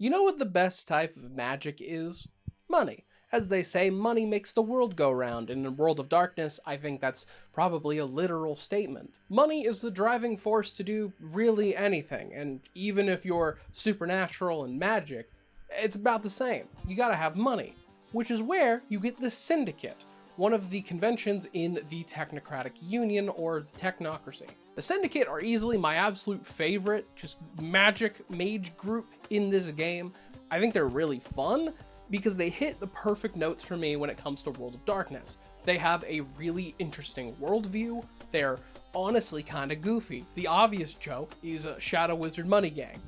You know what the best type of magic is? Money. As they say, money makes the world go round, and in World of Darkness, I think that's probably a literal statement. Money is the driving force to do really anything, and even if you're supernatural and magic, it's about the same. You gotta have money, which is where you get the Syndicate, one of the conventions in the Technocratic Union, or the Technocracy. The Syndicate are easily my absolute favorite, just magic mage group in this game. I think they're really fun, because they hit the perfect notes for me when it comes to World of Darkness. They have a really interesting worldview, they're honestly kinda goofy. The obvious joke is a Shadow Wizard money gang.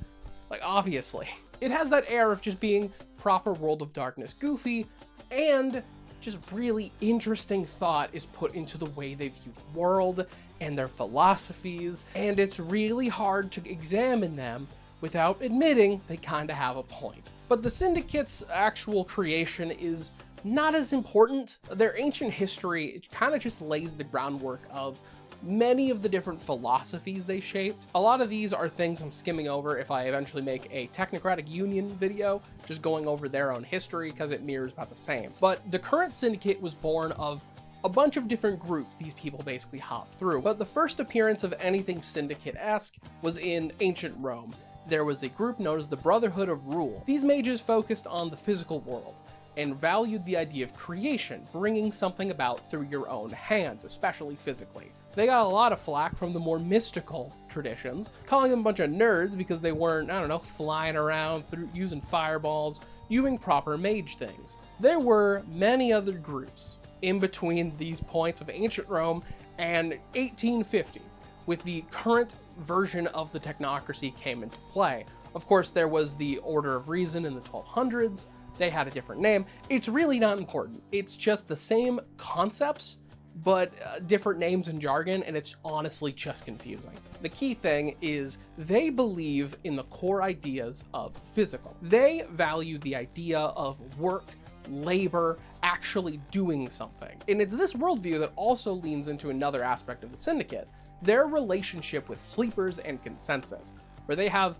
Like, obviously. It has that air of just being proper World of Darkness goofy, and just really interesting thought is put into the way they view the world and their philosophies, and it's really hard to examine them without admitting they kinda have a point. But the Syndicate's actual creation is not as important. Their ancient history kind of just lays the groundwork of many of the different philosophies they shaped. A lot of these are things I'm skimming over if I eventually make a Technocratic Union video, just going over their own history because it mirrors about the same. But the current Syndicate was born of a bunch of different groups these people basically hopped through. But the first appearance of anything Syndicate-esque was in ancient Rome. There was a group known as the Brotherhood of Rule. These mages focused on the physical world and valued the idea of creation, bringing something about through your own hands, especially physically. They got a lot of flack from the more mystical traditions, calling them a bunch of nerds because they weren't, I don't know, flying around through using fireballs, using proper mage things. There were many other groups in between these points of ancient Rome and 1850, with the current version of the Technocracy came into play. Of course, there was the Order of Reason in the 1200s. They had a different name. It's really not important. It's just the same concepts, but different names and jargon, and it's honestly just confusing. The key thing is they believe in the core ideas of physical. They value the idea of work, labor, actually doing something. And it's this worldview that also leans into another aspect of the Syndicate, their relationship with sleepers and consensus, where they have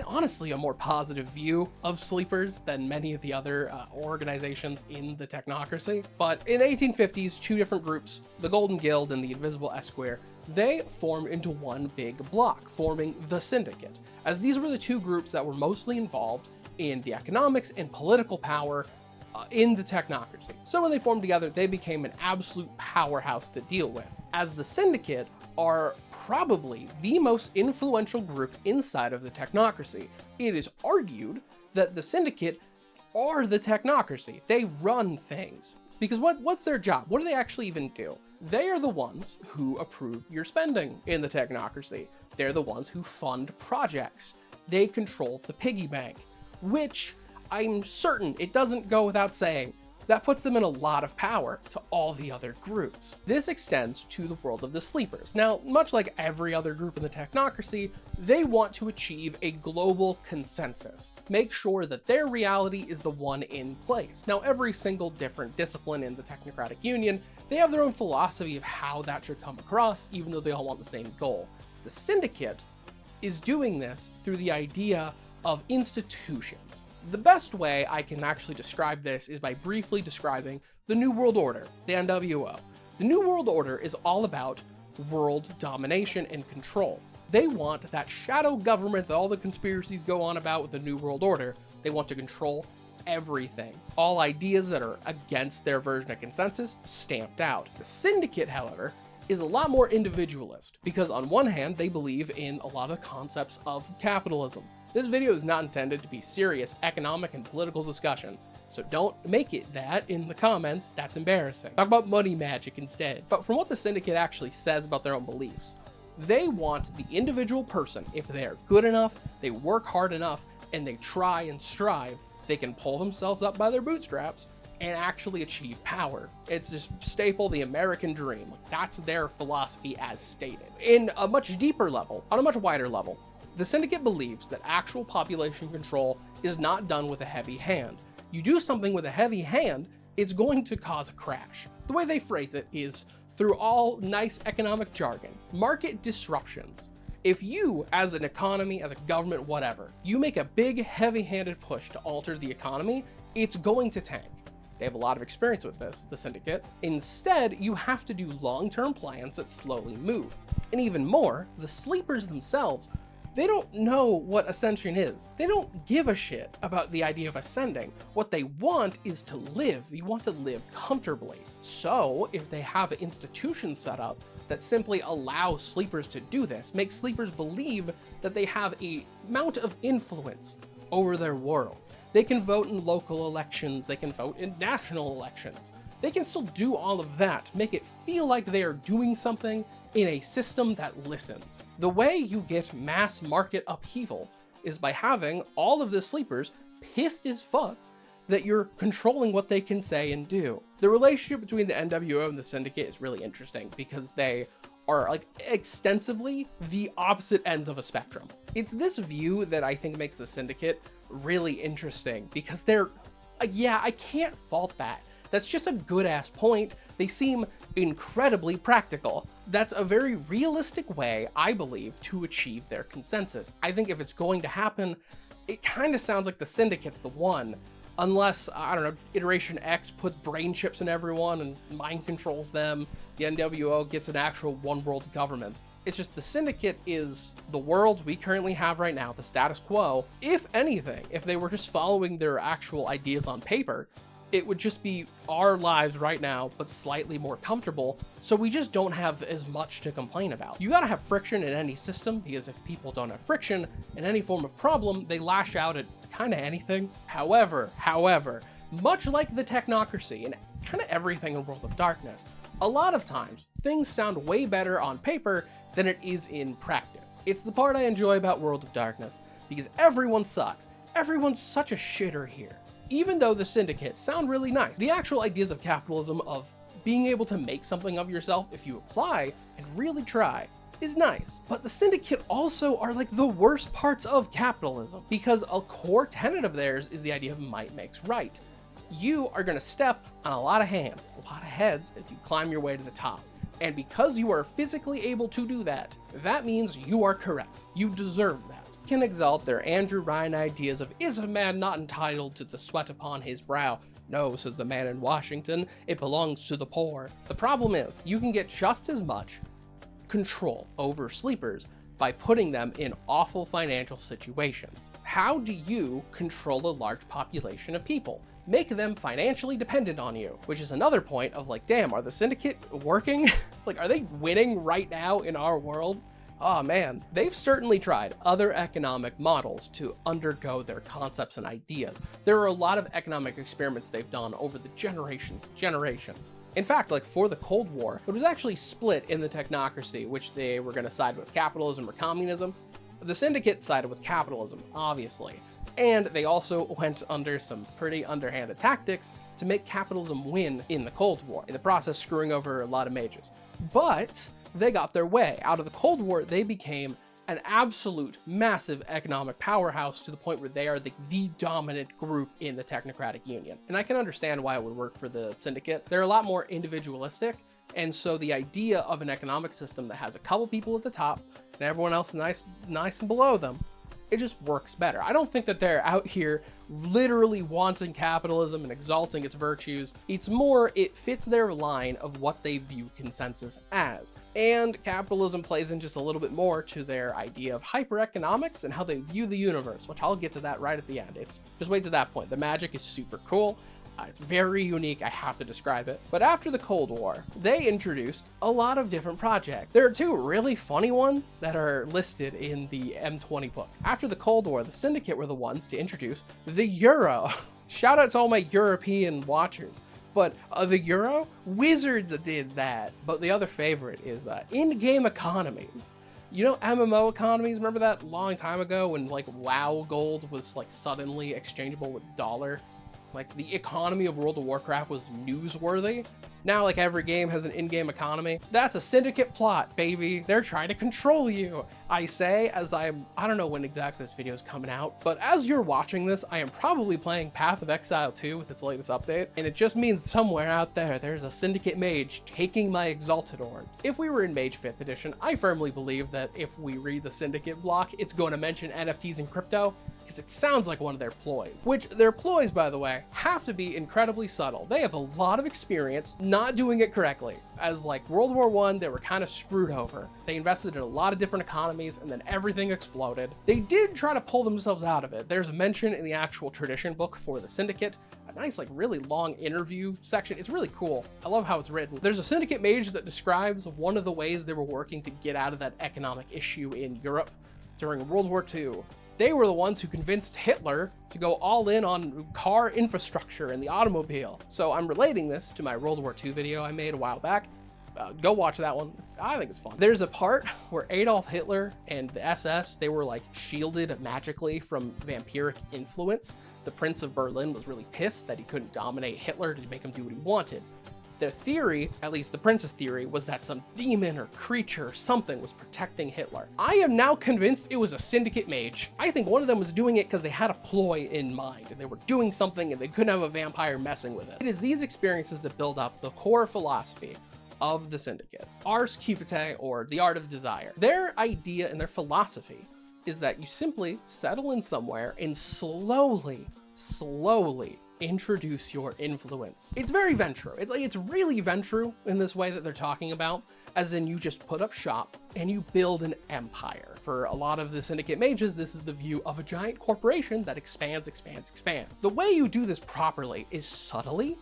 honestly a more positive view of sleepers than many of the other organizations in the Technocracy. But in the 1850s, two different groups, the Golden Guild and the Invisible Esquire, they formed into one big block, forming the Syndicate, as these were the two groups that were mostly involved in the economics and political power in the Technocracy. So when they formed together, they became an absolute powerhouse to deal with. As the Syndicate are probably the most influential group inside of the Technocracy. It is argued that the Syndicate are the Technocracy. They run things. Because what's their job? What do they actually even do? They are the ones who approve your spending in the Technocracy. They're the ones who fund projects. They control the piggy bank, which I'm certain it doesn't go without saying that puts them in a lot of power to all the other groups. This extends to the world of the sleepers. Now, much like every other group in the Technocracy, they want to achieve a global consensus, make sure that their reality is the one in place. Now, every single different discipline in the Technocratic Union, they have their own philosophy of how that should come across, even though they all want the same goal. The Syndicate is doing this through the idea of institutions. The best way I can actually describe this is by briefly describing the New World Order, the NWO. The New World Order is all about world domination and control. They want that shadow government that all the conspiracies go on about with the New World Order. They want to control everything. All ideas that are against their version of consensus, stamped out. The Syndicate, however, is a lot more individualist, because on one hand, they believe in a lot of concepts of capitalism. This video is not intended to be serious economic and political discussion, so don't make it that in the comments. That's embarrassing. Talk about money magic instead. But from what the Syndicate actually says about their own beliefs, they want the individual person, if they are good enough, they work hard enough, and they try and strive, they can pull themselves up by their bootstraps and actually achieve power. It's just staple the American dream. That's their philosophy as stated. In a much deeper level, on a much wider level, the Syndicate believes that actual population control is not done with a heavy hand. You do something with a heavy hand, it's going to cause a crash. The way they phrase it is through all nice economic jargon, market disruptions. If you, as an economy, as a government, whatever, you make a big, heavy-handed push to alter the economy, it's going to tank. They have a lot of experience with this, the Syndicate. Instead, you have to do long-term plans that slowly move. And even more, the sleepers themselves, they don't know what Ascension is. They don't give a shit about the idea of ascending. What they want is to live. You want to live comfortably. So, if they have institutions set up that simply allow sleepers to do this, make sleepers believe that they have a amount of influence over their world. They can vote in local elections, they can vote in national elections. They can still do all of that, make it feel like they are doing something in a system that listens. The way you get mass market upheaval is by having all of the sleepers pissed as fuck that you're controlling what they can say and do. The relationship between the NWO and the Syndicate is really interesting because they are like extensively the opposite ends of a spectrum. It's this view that I think makes the Syndicate really interesting because they're, yeah, I can't fault that. That's just a good ass point. They seem incredibly practical. That's a very realistic way, I believe, to achieve their consensus. I think if it's going to happen, it kind of sounds like the Syndicate's the one, unless, I don't know, Iteration X puts brain chips in everyone and mind controls them, the NWO gets an actual one world government. It's just the Syndicate is the world we currently have right now, the status quo. If anything, if they were just following their actual ideas on paper, it would just be our lives right now, but slightly more comfortable, so we just don't have as much to complain about. You gotta have friction in any system, because if people don't have friction in any form of problem, they lash out at kinda anything. However, much like the Technocracy and kinda everything in World of Darkness, a lot of times, things sound way better on paper than it is in practice. It's the part I enjoy about World of Darkness, because everyone sucks. Everyone's such a shitter here. Even though the Syndicate sound really nice, the actual ideas of capitalism, of being able to make something of yourself if you apply and really try, is nice. But the Syndicate also are like the worst parts of capitalism, because a core tenet of theirs is the idea of might makes right. You are gonna step on a lot of hands, a lot of heads as you climb your way to the top. And because you are physically able to do that, that means you are correct. You deserve that. Can exalt their Andrew Ryan ideas of, is a man not entitled to the sweat upon his brow? No, says the man in Washington, it belongs to the poor. The problem is, you can get just as much control over sleepers by putting them in awful financial situations. How do you control a large population of people? Make them financially dependent on you, which is another point of like, damn, are the Syndicate working? Like, are they winning right now in our world? Oh man, they've certainly tried other economic models to undergo their concepts and ideas. There are a lot of economic experiments they've done over the generations. In fact, like for the Cold War, it was actually split in the Technocracy, which they were gonna side with capitalism or communism. The Syndicate sided with capitalism, obviously. And they also went under some pretty underhanded tactics to make capitalism win in the Cold War, in the process screwing over a lot of mages. But they got their way. Out of the Cold War, they became an absolute massive economic powerhouse to the point where they are the dominant group in the Technocratic Union. And I can understand why it would work for the Syndicate. They're a lot more individualistic, and so the idea of an economic system that has a couple people at the top and everyone else nice and below them, it just works better. I don't think that they're out here literally wanting capitalism and exalting its virtues. It's more, it fits their line of what they view consensus as. And capitalism plays in just a little bit more to their idea of hyper-economics and how they view the universe, which I'll get to that right at the end. It's just wait to that point. The magic is super cool. It's very unique, I have to describe it. But after the Cold War, they introduced a lot of different projects. There are two really funny ones that are listed in the M20 book. After the Cold War, the Syndicate were the ones to introduce the Euro. Shout out to all my European watchers. But the Euro? Wizards did that. But the other favorite is in-game economies. You know MMO economies? Remember that long time ago when like WoW gold was like suddenly exchangeable with dollar? like the economy of World of Warcraft was newsworthy. Now, like, every game has an in-game economy. That's a Syndicate plot, baby. They're trying to control you. I say, as I don't know when exactly this video is coming out, but as you're watching this, I am probably playing Path of Exile 2 with its latest update, and it just means somewhere out there's a Syndicate mage taking my exalted orbs. If we were in Mage 5th edition, I firmly believe that if we read the Syndicate block, it's going to mention NFTs and crypto, because it sounds like one of their ploys. Which, their ploys, by the way, have to be incredibly subtle. They have a lot of experience not doing it correctly. As like World War I, they were kind of screwed over. They invested in a lot of different economies, and then everything exploded. They did try to pull themselves out of it. There's a mention in the actual tradition book for the Syndicate, a nice, like, really long interview section. It's really cool. I love how it's written. There's a Syndicate mage that describes one of the ways they were working to get out of that economic issue in Europe during World War II. They were the ones who convinced Hitler to go all in on car infrastructure and the automobile. So I'm relating this to my World War II video I made a while back. Go watch that one. I think it's fun. There's a part where Adolf Hitler and the SS, they were like shielded magically from vampiric influence. The Prince of Berlin was really pissed that he couldn't dominate Hitler to make him do what he wanted. Their theory, at least the prince's theory, was that some demon or creature or something was protecting Hitler. I am now convinced it was a Syndicate mage. I think one of them was doing it because they had a ploy in mind and they were doing something and they couldn't have a vampire messing with it. It is these experiences that build up the core philosophy of the Syndicate. Ars Cupitae, or the art of desire. Their idea and their philosophy is that you simply settle in somewhere and slowly introduce your influence. It's very Ventru. It's really Ventru in this way that they're talking about, as in you just put up shop and you build an empire. For a lot of the Syndicate mages, this is the view of a giant corporation that expands. The way you do this properly is subtly,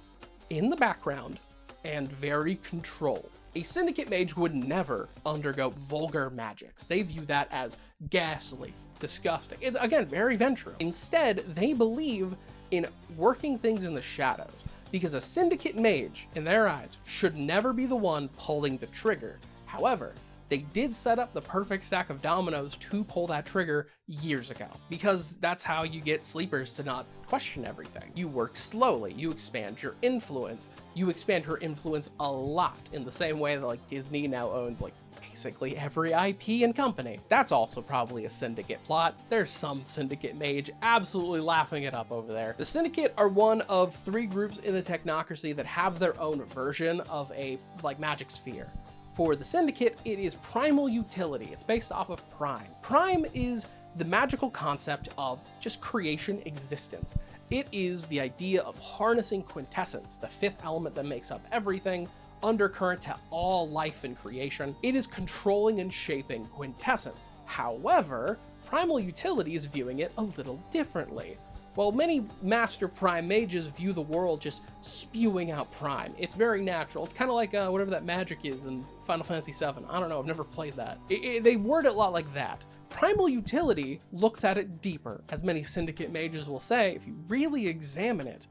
in the background, and very controlled. A Syndicate mage would never undergo vulgar magics. They view that as ghastly, disgusting. It's, again, very Ventru. Instead, they believe in working things in the shadows, because a Syndicate mage, in their eyes, should never be the one pulling the trigger. However, they did set up the perfect stack of dominoes to pull that trigger years ago, because that's how you get sleepers to not question everything. You work slowly, you expand your influence, you expand her influence a lot, in the same way that like Disney now owns like basically every IP and company. That's also probably a Syndicate plot. There's some Syndicate mage absolutely laughing it up over there. The Syndicate are one of 3 groups in the Technocracy that have their own version of a like magic sphere. For the Syndicate, it is Primal Utility. It's based off of Prime. Prime is the magical concept of just creation existence. It is the idea of harnessing quintessence, the 5th element that makes up everything, undercurrent to all life and creation. It is controlling and shaping quintessence. However, Primal Utility is viewing it a little differently. While many Master Prime mages view the world just spewing out Prime, it's very natural. It's kind of like whatever that magic is in Final Fantasy VII. I don't know, I've never played that. They word it a lot like that. Primal Utility looks at it deeper. As many Syndicate mages will say, if you really examine it,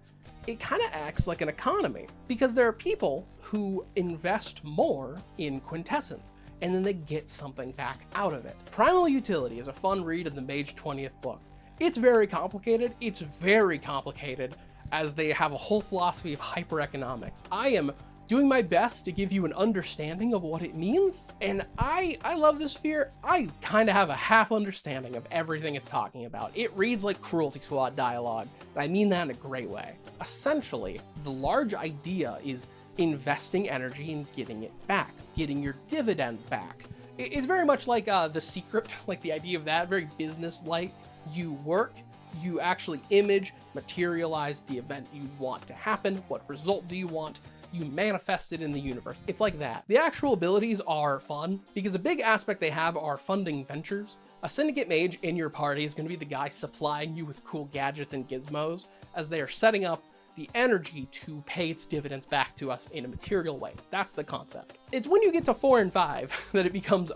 it kind of acts like an economy, because there are people who invest more in quintessence, and then they get something back out of it. Primal Utility is a fun read in the Mage 20th book. It's very complicated, as they have a whole philosophy of hyper-economics. I am doing my best to give you an understanding of what it means, and I love this sphere. I kind of have a half understanding of everything it's talking about. It reads like Cruelty Squad dialogue, and I mean that in a great way. Essentially, the large idea is investing energy and getting it back, getting your dividends back. It's very much like The Secret, like the idea of that, very business-like. You work, you actually image, materialize the event you want to happen. What result do you want? You manifest it in the universe. It's like that. The actual abilities are fun, because a big aspect they have are funding ventures. A Syndicate mage in your party is going to be the guy supplying you with cool gadgets and gizmos, as they are setting up the energy to pay its dividends back to us in a material way. So that's the concept. It's when you get to 4 and 5 that it becomes,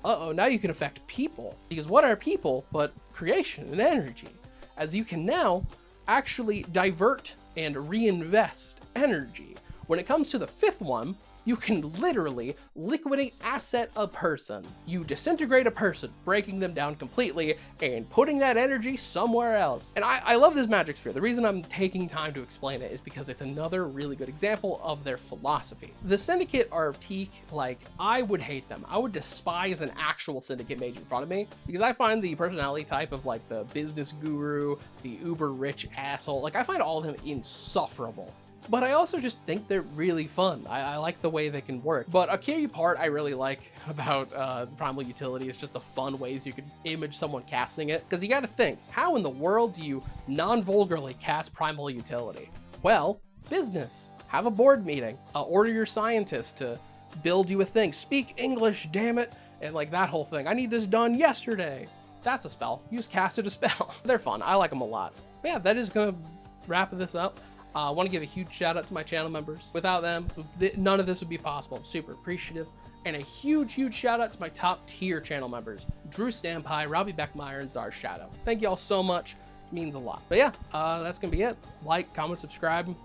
now you can affect people. Because what are people but creation and energy? As you can now actually divert and reinvest energy. When it comes to the 5th one, You can literally liquidate asset a person. You disintegrate a person, breaking them down completely and putting that energy somewhere else. And I love this magic sphere. The reason I'm taking time to explain it is because it's another really good example of their philosophy. The Syndicate are peak, like, I would hate them. I would despise an actual Syndicate mage in front of me, because I find the personality type of like the business guru, the uber rich asshole, like I find all of them insufferable. But I also just think they're really fun. I like the way they can work. But a key part I really like about Primal Utility is just the fun ways you can image someone casting it. Because you gotta think, how in the world do you non-vulgarly cast Primal Utility? Well, business. Have a board meeting. Order your scientist to build you a thing. Speak English, damn it. And like that whole thing. I need this done yesterday. That's a spell. You just casted a spell. They're fun. I like them a lot. But yeah, that is gonna wrap this up. I want to give a huge shout out to my channel members. Without them, none of this would be possible. I'm super appreciative. And a huge shout out to my top tier channel members, Drew Stampai, Robbie Beckmeyer, and Czar Shadow. Thank you all so much. It means a lot. But yeah, that's going to be it. Like, comment, subscribe.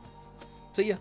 See ya.